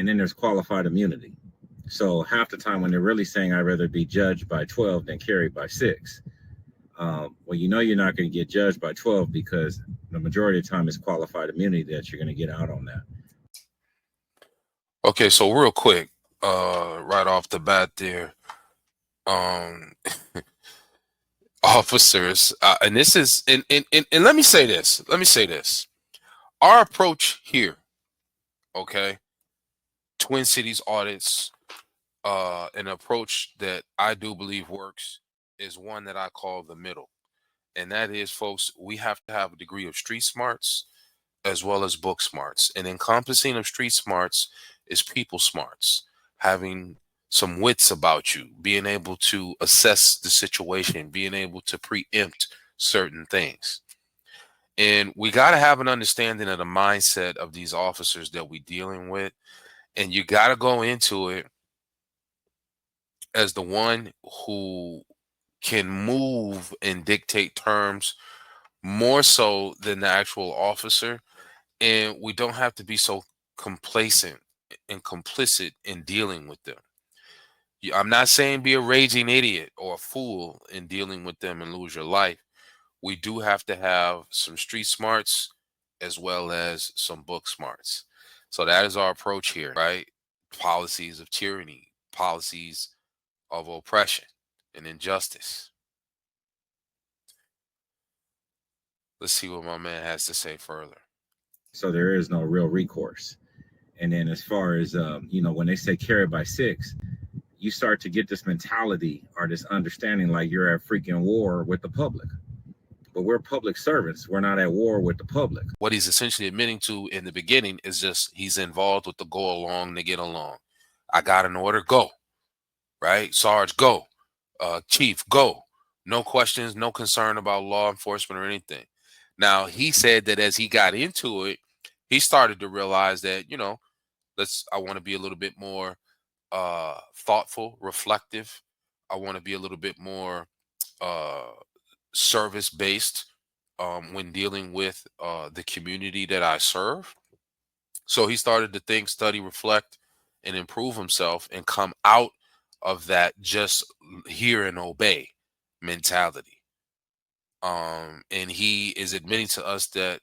and then there's qualified immunity. So half the time when they're really saying I'd rather be judged by 12 than carried by 6, well, you know you're not going to get judged by 12 because the majority of the time it's qualified immunity that you're going to get out on that. Okay, so real quick, right off the bat there, um, officers, and this is, and let me say this. Let me say this. Our approach here, okay, Twin Cities audits, an approach that I do believe works is one that I call the middle. And that is, folks, we have to have a degree of street smarts as well as book smarts. And encompassing of street smarts is people smarts, having some wits about you, being able to assess the situation, being able to preempt certain things. And we got to have an understanding of the mindset of these officers that we're dealing with. And you got to go into it as the one who can move and dictate terms more so than the actual officer. And we don't have to be so complacent and complicit in dealing with them. I'm not saying be a raging idiot or a fool in dealing with them and lose your life. We do have to have some street smarts as well as some book smarts. So that is our approach here, right? Policies of tyranny, policies of oppression and injustice. Let's see what my man has to say further. So there is no real recourse. And then as far as when they say carried by 6, you start to get this mentality or this understanding like you're at freaking war with the public. But we're public servants. We're not at war with the public. What he's essentially admitting to in the beginning is just he's involved with the go along to get along. I got an order, go. Right? Sarge, go. Chief, go. No questions, no concern about law enforcement or anything. Now, he said that as he got into it, he started to realize that, I want to be a little bit more thoughtful, reflective. I want to be a little bit more uh, service based when dealing with the community that I serve. So he started to think, study, reflect, and improve himself and come out of that just hear and obey mentality. And he is admitting to us that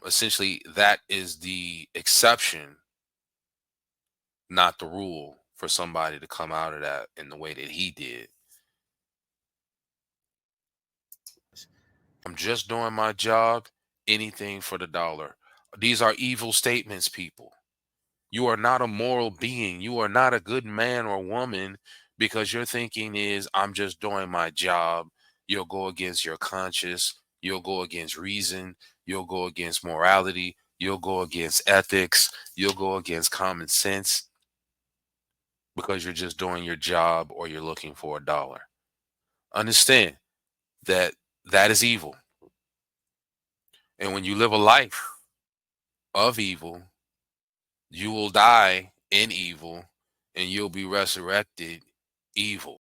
essentially that is the exception, not the rule, for somebody to come out of that in the way that he did. I'm just doing my job, anything for the dollar. These are evil statements, people. You are not a moral being. You are not a good man or woman because your thinking is, I'm just doing my job. You'll go against your conscience. You'll go against reason. You'll go against morality. You'll go against ethics. You'll go against common sense because you're just doing your job or you're looking for a dollar. Understand that that is evil. And when you live a life of evil, you will die in evil and you'll be resurrected evil.